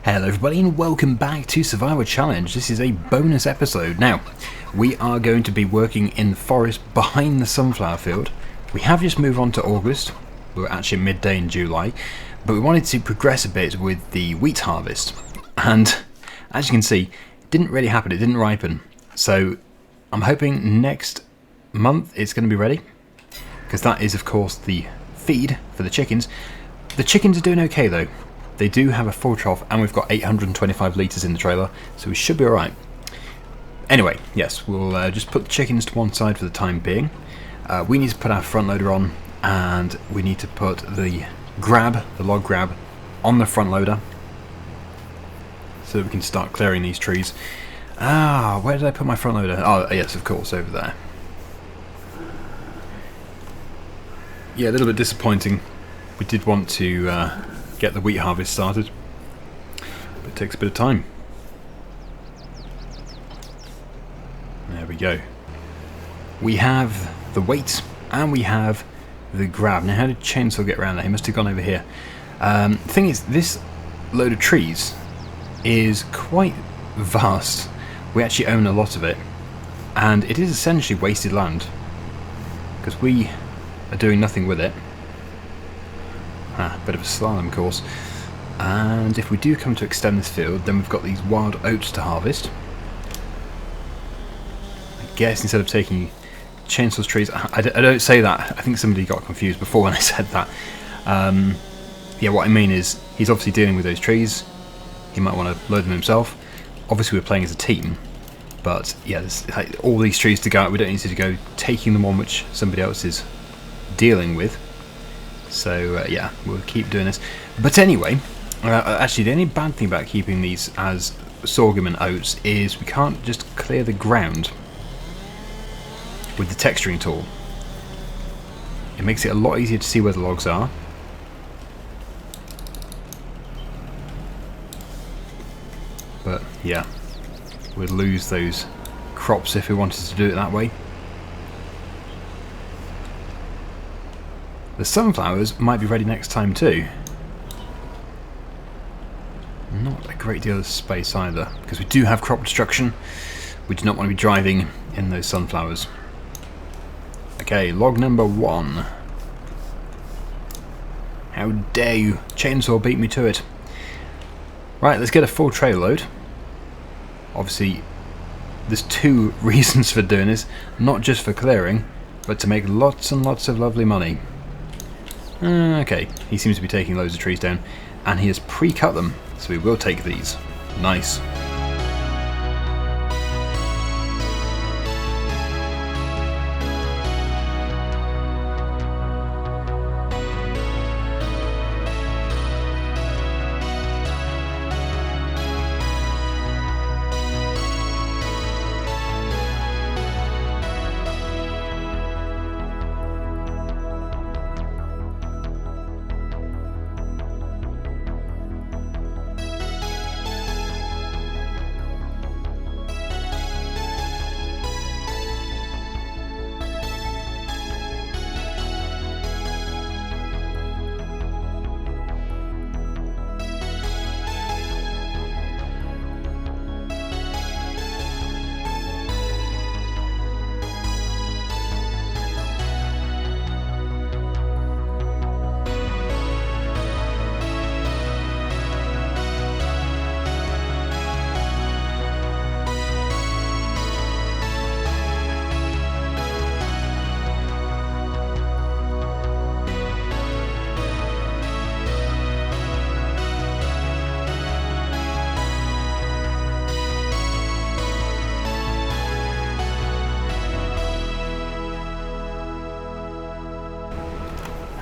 Hello everybody and welcome back to Survivor Challenge. This is a bonus episode. Now, we are going to be working in the forest behind the sunflower field. We have just moved on to August. We're actually midday in July, but we wanted to progress a bit with the wheat harvest. And as you can see, it didn't really happen, it didn't ripen. So I'm hoping next month it's going to be ready, because that is of course the feed for the chickens. The chickens are doing okay though. They do have a full trough and we've got 825 litres in the trailer, so we should be alright. Anyway, yes, we'll just put the chickens to one side for the time being. We need to put our front loader on, and we need to put the log grab, on the front loader so that we can start clearing these trees. Where did I put my front loader? Oh yes, of course, over there. Yeah, a little bit disappointing. We did want to get the wheat harvest started, but it takes a bit of time. There we go. We have the weight and we have the grab. Now, how did Chainsaw get around that? He must have gone over here. The thing is, this load of trees is quite vast. We actually own a lot of it, and it is essentially wasted land because we are doing nothing with it. Bit of a slalom course. And if we do come to extend this field, then we've got these wild oats to harvest. I guess instead of taking Chainsaw's trees, I don't say that. I think somebody got confused before when I said that. Yeah, what I mean is he's obviously dealing with those trees. He might want to load them himself. Obviously we're playing as a team, but yeah, there's like all these trees to go out. We don't need to go taking them on which somebody else is dealing with. So yeah, we'll keep doing this. But anyway, actually the only bad thing about keeping these as sorghum and oats is we can't just clear the ground with the texturing tool. It makes it a lot easier to see where the logs are. But yeah, we'd lose those crops if we wanted to do it that way. The sunflowers might be ready next time too. Not a great deal of space either, because we do have crop destruction. We do not want to be driving in those sunflowers. Okay, log number 1. How dare you! Chainsaw beat me to it. Right, let's get a full tray load. Obviously, there's 2 reasons for doing this. Not just for clearing, but to make lots and lots of lovely money. Okay, he seems to be taking loads of trees down, and he has pre-cut them, so we will take these. Nice.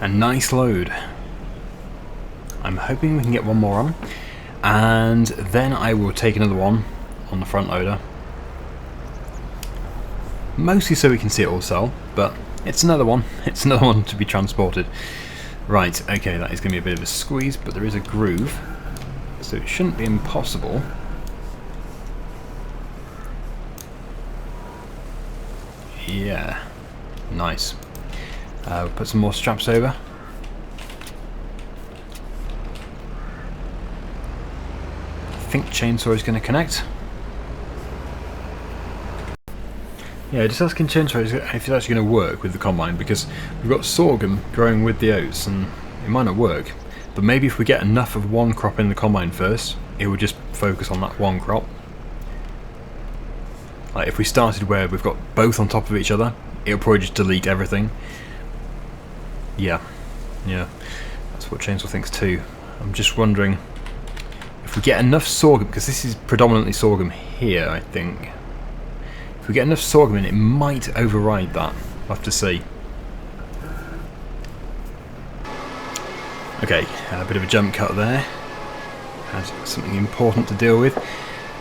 A nice load. I'm hoping we can get one more on, and then I will take another one on the front loader. Mostly so we can see it all sell, but it's another one. It's another one to be transported. Right, okay, that is going to be a bit of a squeeze, but there is a groove, so it shouldn't be impossible. Yeah, nice. We'll put some more straps over. think chainsaw is going to connect. Yeah, just asking chainsaw if it's actually going to work with the combine, because we've got sorghum growing with the oats and it might not work. But maybe if we get enough of one crop in the combine first, it will just focus on that one crop. Like if we started where we've got both on top of each other, it'll probably just delete everything. Yeah, that's what chainsaw thinks too. I'm just wondering if we get enough sorghum, because this is predominantly sorghum here, I think. If we get enough sorghum in, it might override that. We'll have to see. Okay, a bit of a jump cut there. Has something important to deal with.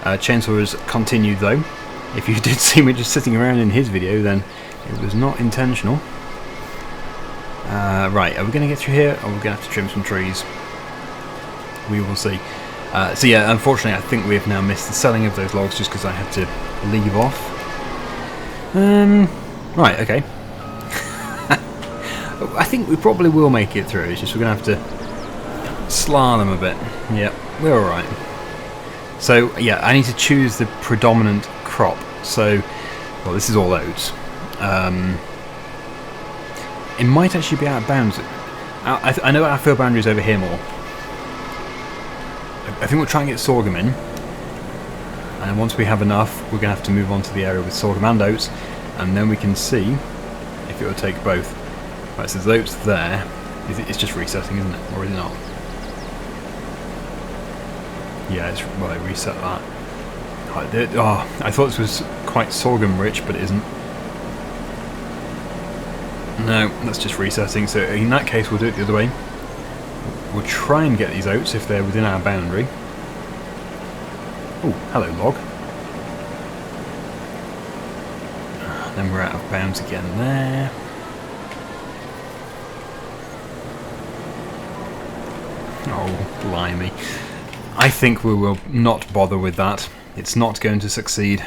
Chainsaw has continued though. If you did see me just sitting around in his video, then it was not intentional. Right, are we going to get through here, or are we going to have to trim some trees? We will see. So yeah, unfortunately I think we have now missed the selling of those logs just because I had to leave off. Right, okay. I think we probably will make it through, it's just we're going to have to slalom a bit. Yeah, we're alright. So yeah, I need to choose the predominant crop. So, well, this is all oats. It might actually be out of bounds. I know our field boundary is over here more. I think we'll try and get sorghum in, and then once we have enough, we're going to have to move on to the area with sorghum and oats, and then we can see if it will take both. Right, so there's oats there. It's just resetting, isn't it? Or is it not? Yeah, it's, well, I reset that. Oh, I thought this was quite sorghum rich, but it isn't. No, that's just resetting, so in that case we'll do it the other way. We'll try and get these oats if they're within our boundary. Oh, hello log. Then we're out of bounds again there. Oh, blimey. I think we will not bother with that. It's not going to succeed.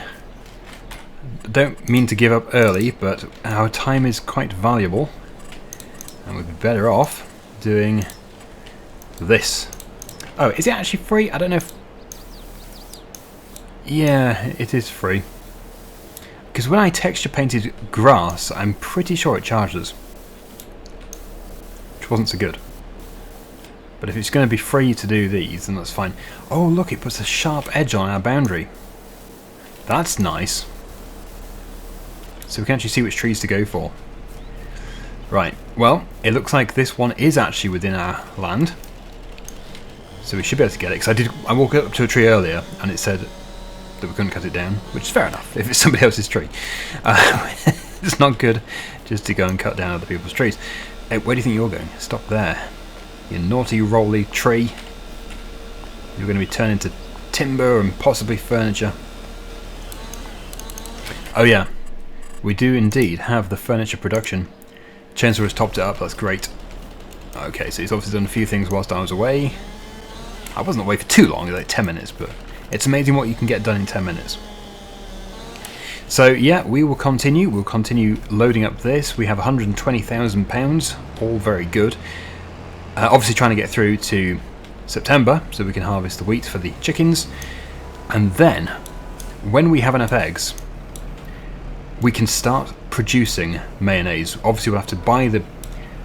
Don't mean to give up early, but our time is quite valuable, and we'd be better off doing this. Oh, is it actually free? I don't know if... Yeah, it is free. Because when I texture painted grass, I'm pretty sure it charges. Which wasn't so good. But if it's going to be free to do these, then that's fine. Oh, look, it puts a sharp edge on our boundary. That's nice. So we can actually see which trees to go for. Right, well, it looks like this one is actually within our land. So we should be able to get it, because I walked up to a tree earlier and it said that we couldn't cut it down, which is fair enough if it's somebody else's tree. It's not good just to go and cut down other people's trees. Hey, where do you think you're going? Stop there. You naughty rolly tree. You're going to be turned into timber and possibly furniture. Oh yeah, we do indeed have the furniture production. Chainsaw has topped it up, that's great. Okay, so he's obviously done a few things whilst I was away. I wasn't away for too long, like 10 minutes, but it's amazing what you can get done in 10 minutes. So yeah, we will continue. We'll continue loading up this. We have £120,000, all very good. Obviously trying to get through to September so we can harvest the wheat for the chickens. And then, when we have enough eggs, we can start producing mayonnaise. Obviously we'll have to buy the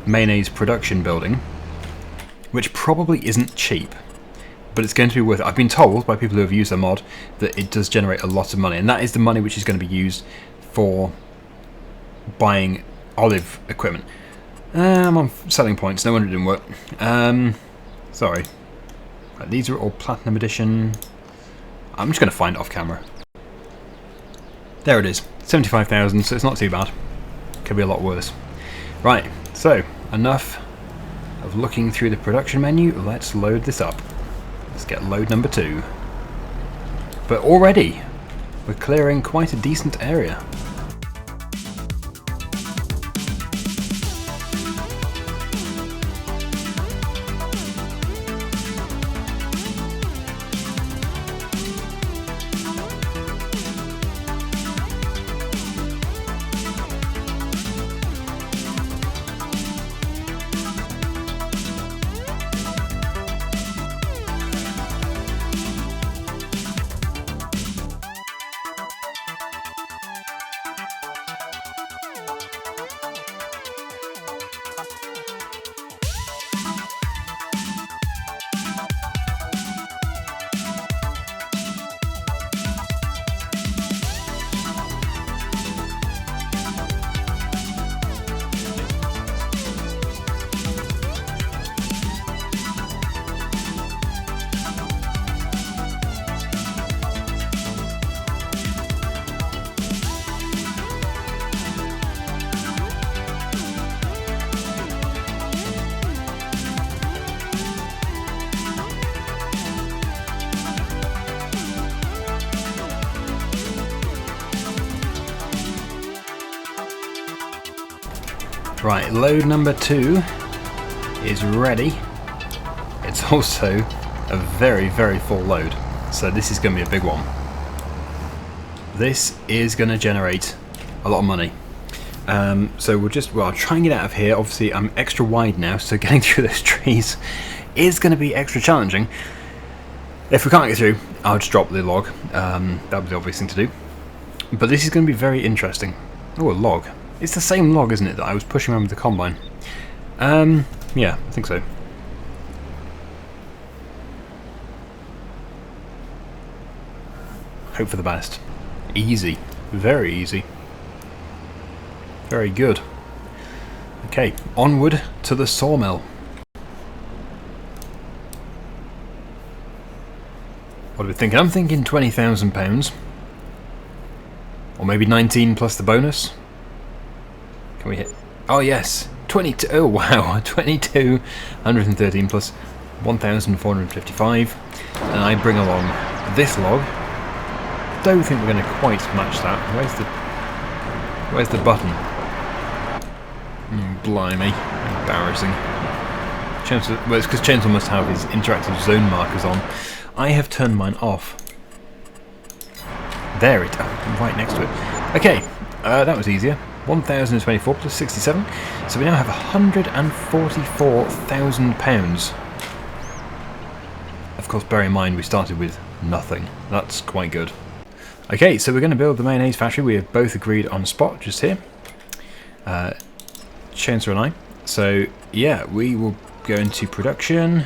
mayonnaise production building, which probably isn't cheap, but it's going to be worth it. I've been told by people who have used the mod that it does generate a lot of money, and that is the money which is going to be used for buying olive equipment. I'm on selling points, no wonder it didn't work. Sorry. Right, these are all Platinum Edition. I'm just going to find it off camera. There it is, 75,000, so it's not too bad. Could be a lot worse. Right, so enough of looking through the production menu, let's load this up. Let's get load number 2. But already, we're clearing quite a decent area. Right, load number 2 is ready. It's also a very, very full load, so this is going to be a big one. This is going to generate a lot of money. So I'll try and get out of here. Obviously I'm extra wide now, so getting through those trees is going to be extra challenging. If we can't get through, I'll just drop the log. That would be the obvious thing to do. But this is going to be very interesting. Oh, a log. It's the same log, isn't it, that I was pushing around with the combine? Yeah, I think so. Hope for the best. Easy. Very easy. Very good. Okay, onward to the sawmill. What are we thinking? I'm thinking £20,000. Or maybe 19 plus the bonus. Can we hit? Oh yes, 22. Oh wow, 2213 plus 1,455. And I bring along this log. Don't think we're going to quite match that. Where's the button? Blimey, embarrassing. Well, it's because Chainsaw must have his interactive zone markers on. I have turned mine off. There it is, right next to it. Okay, that was easier. 1,024 plus 67. So we now have £144,000. Of course, bear in mind we started with nothing. That's quite good. Okay, so we're going to build the mayonnaise factory. We have both agreed on a spot just here. Chainsaw and I. So yeah, we will go into production.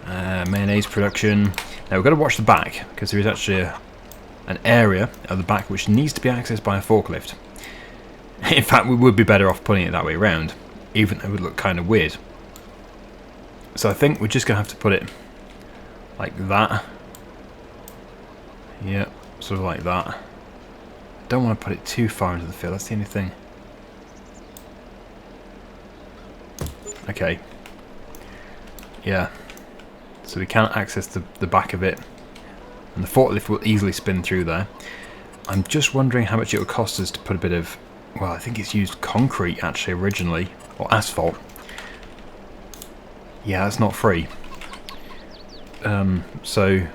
Mayonnaise production. Now we've got to watch the back, because there is actually an area at the back which needs to be accessed by a forklift. In fact, we would be better off putting it that way around, even though it would look kind of weird. So I think we're just going to have to put it like that. Yeah, sort of like that. Don't want to put it too far into the field, that's the only thing. Okay. Yeah. So we can't access the back of it. And the forklift will easily spin through there. I'm just wondering how much it would cost us to put a bit of... Well, I think it's used concrete actually originally. Or asphalt. Yeah, that's not free. So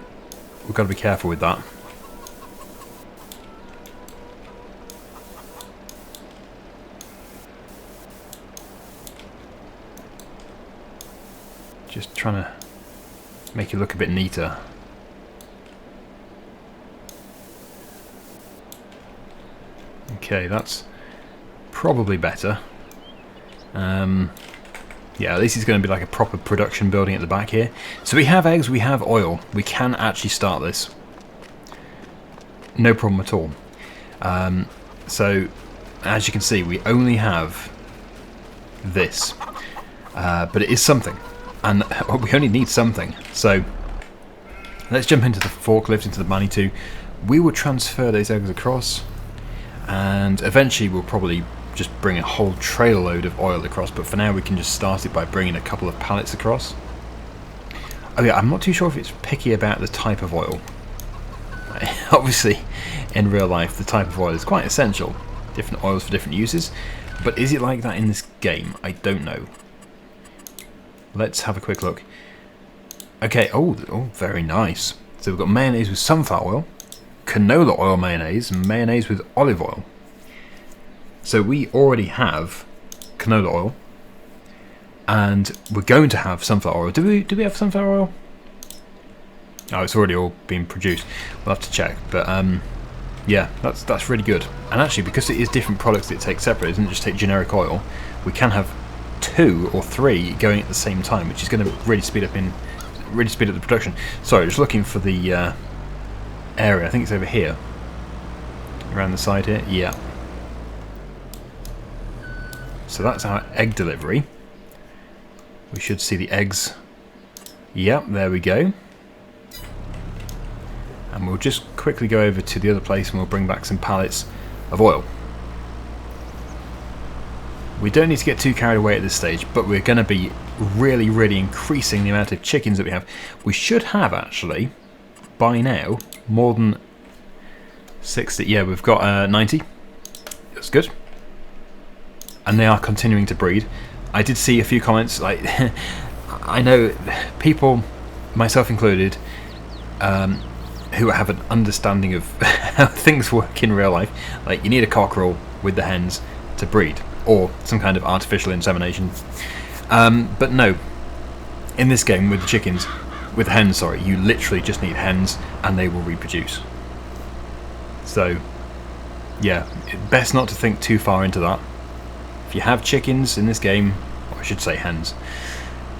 we've got to be careful with that. Just trying to make it look a bit neater. Okay, that's probably better. Yeah, this is going to be like a proper production building at the back here. So we have eggs, we have oil. We can actually start this. No problem at all. So, as you can see, we only have this. But it is something. And we only need something. So, let's jump into the forklift, into the Manitou. We will transfer those eggs across. And eventually we'll probably just bring a whole trailer load of oil across, but for now we can just start it by bringing a couple of pallets across. Oh yeah, I'm not too sure if it's picky about the type of oil. Obviously, in real life, the type of oil is quite essential. Different oils for different uses. But is it like that in this game? I don't know. Let's have a quick look. Okay, oh, very nice. So we've got mayonnaise with sunflower oil, canola oil mayonnaise, and mayonnaise with olive oil. So we already have canola oil, and we're going to have sunflower oil. Do we have sunflower oil? Oh, it's already all been produced. We'll have to check, but yeah, that's really good. And actually, because it is different products that it takes separate, it doesn't just take generic oil. We can have 2 or 3 going at the same time, which is going to really speed up the production. Sorry, just looking for the area. I think it's over here, around the side here. Yeah. So that's our egg delivery. We should see the eggs. Yep, there we go. And we'll just quickly go over to the other place and we'll bring back some pallets of oil. We don't need to get too carried away at this stage, but we're going to be really, really increasing the amount of chickens that we have. We should have, actually, by now, more than 60. Yeah, we've got 90. That's good. and they are continuing to breed. I did see a few comments, like, I know people, myself included, who have an understanding of how things work in real life. Like, you need a cockerel with the hens to breed, or some kind of artificial insemination. But no, in this game with the chickens, with hens, sorry, you literally just need hens and they will reproduce. So, yeah, best not to think too far into that. If you have chickens in this game, or I should say hens,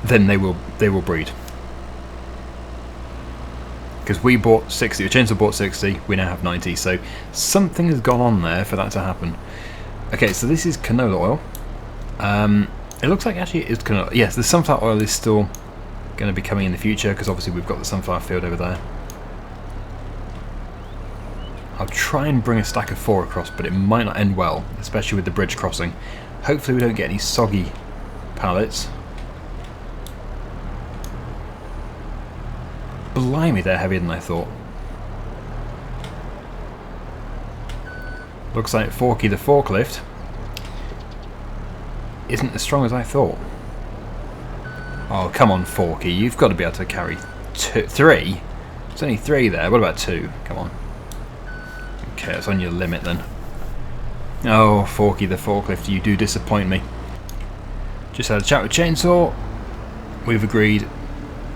then they will breed. Because we bought 60, the chainsaw bought 60, we now have 90, so something has gone on there for that to happen. Okay, so this is canola oil. It looks like actually it is canola. Yes, the sunflower oil is still going to be coming in the future, because obviously we've got the sunflower field over there. I'll try and bring a stack of 4 across, but it might not end well, especially with the bridge crossing. Hopefully we don't get any soggy pallets. Blimey, they're heavier than I thought. Looks like Forky the forklift isn't as strong as I thought. Oh, come on, Forky, you've got to be able to carry 3. There's only 3 there. What about 2? Come on. Okay, that's on your limit then. Oh, Forky the forklift, you do disappoint me. Just had a chat with Chainsaw. We've agreed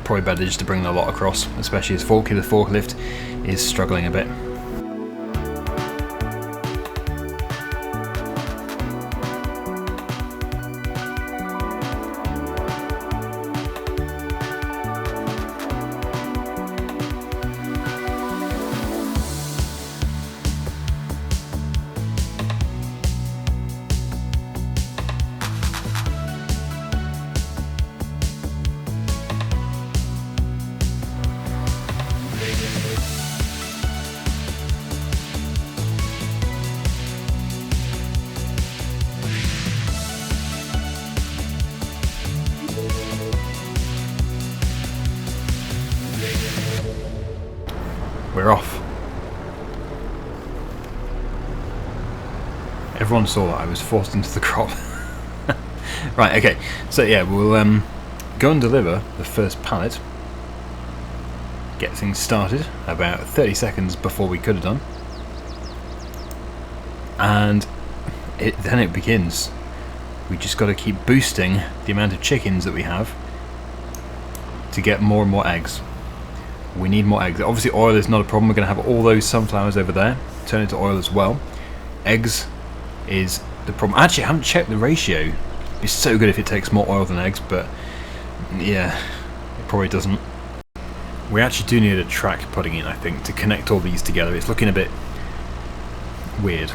probably better just to bring the lot across, especially as Forky the forklift is struggling a bit. We're off. Everyone saw that I was forced into the crop. Right, okay. So yeah, we'll go and deliver the first pallet. Get things started about 30 seconds before we could have done. And then it begins. We just got to keep boosting the amount of chickens that we have to get more and more eggs. We need more eggs. Obviously oil is not a problem. We're going to have all those sunflowers over there turn into oil as well. Eggs is the problem. Actually, I haven't checked the ratio. It's so good if it takes more oil than eggs, but yeah, it probably doesn't. We actually do need a track putting in, I think, to connect all these together. It's looking a bit weird.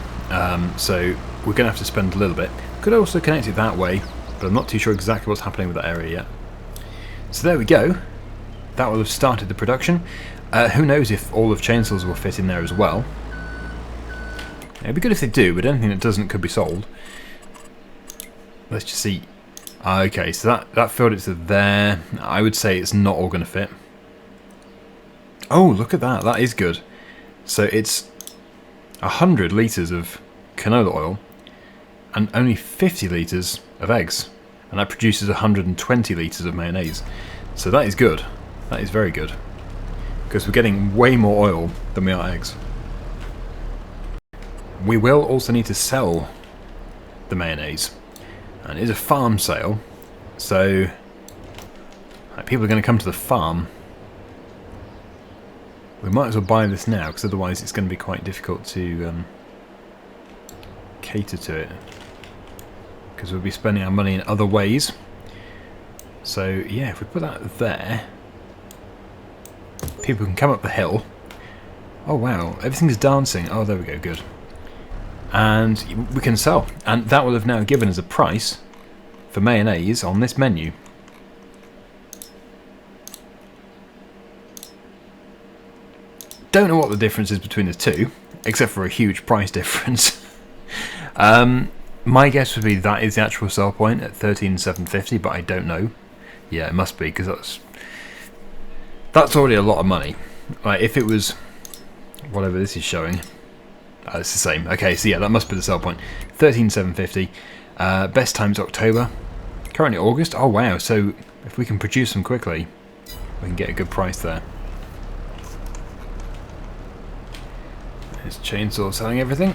So we're going to have to spend a little bit. Could also connect it that way, but I'm not too sure exactly what's happening with that area yet. So there we go. That will have started the production. Who knows if all of Chainsaws will fit in there as well. It'd be good if they do, but anything that doesn't could be sold. Let's just see. Okay, so that filled it to there. I would say it's not all going to fit. Oh, look at that. That is good. So it's 100 litres of canola oil and only 50 litres of eggs. And that produces 120 litres of mayonnaise. So that is good. That is very good. Because we're getting way more oil than we are eggs. We will also need to sell the mayonnaise. And it is a farm sale. So people are going to come to the farm. We might as well buy this now, because otherwise it's going to be quite difficult to cater to it. Because we'll be spending our money in other ways. So yeah, if we put that there, people can come up the hill. Oh wow, everything's dancing. Oh, there we go, good. And we can sell. And that will have now given us a price for mayonnaise on this menu. Don't know what the difference is between the two, except for a huge price difference. My guess would be that is the actual sell point at 13,750, but I don't know. Yeah, it must be, because that's already a lot of money. Like, if it was whatever this is showing, it's the same. Okay, so yeah, that must be the sell point. 13,750. Best time's October. Currently August. Oh wow, so if we can produce them quickly, we can get a good price there. There's Chainsaw selling everything.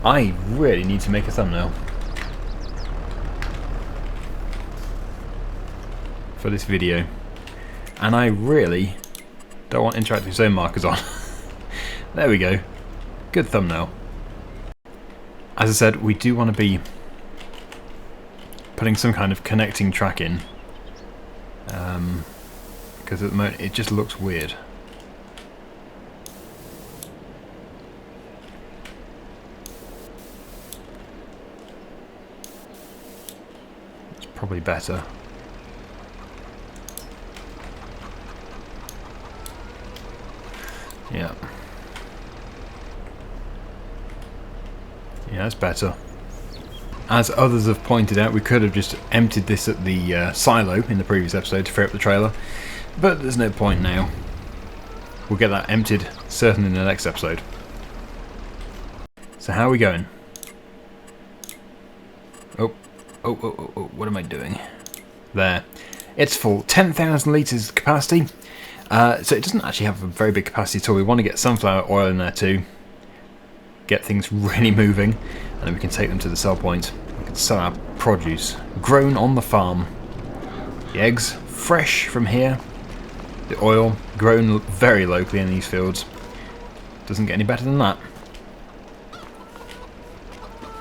I really need to make a thumbnail for this video, and I really don't want interactive zone markers on. There we go, good thumbnail. As I said, we do want to be putting some kind of connecting track in, because at the moment it just looks weird. It's probably better. Yeah. Yeah, that's better. As others have pointed out, we could have just emptied this at the silo in the previous episode to free up the trailer, but there's no point now. We'll get that emptied certainly in the next episode. So how are we going? Oh, what am I doing? There. It's full. 10,000 litres capacity. So it doesn't actually have a very big capacity at all. We want to get sunflower oil in there too. Get things really moving, and then we can take them to the sell point. We can sell our produce. Grown on the farm. The eggs, fresh from here. The oil, grown very locally in these fields. Doesn't get any better than that.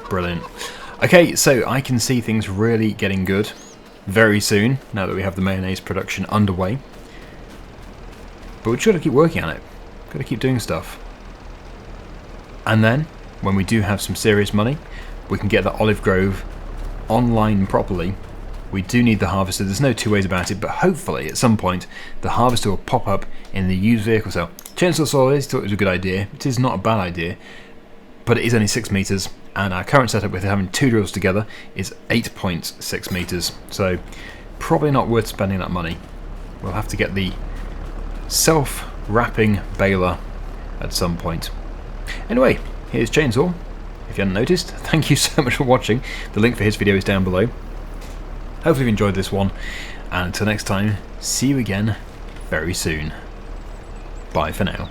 Brilliant. Okay, so I can see things really getting good very soon, now that we have the mayonnaise production underway. But we've got to keep working on it. Got to keep doing stuff. And then, when we do have some serious money, we can get the olive grove online properly. We do need the harvester, there's no two ways about it, but hopefully at some point the harvester will pop up in the used vehicle sale. Chainsaw Sawyers thought it was a good idea. It is not a bad idea, but it is only 6 metres, and our current setup with having 2 drills together is 8.6 metres, so probably not worth spending that money. We'll have to get the self-wrapping baler at some point. Anyway, here's Chainsaw. If you hadn't noticed, thank you so much for watching. The link for his video is down below. Hopefully you've enjoyed this one, and until next time, see you again very soon. Bye for now.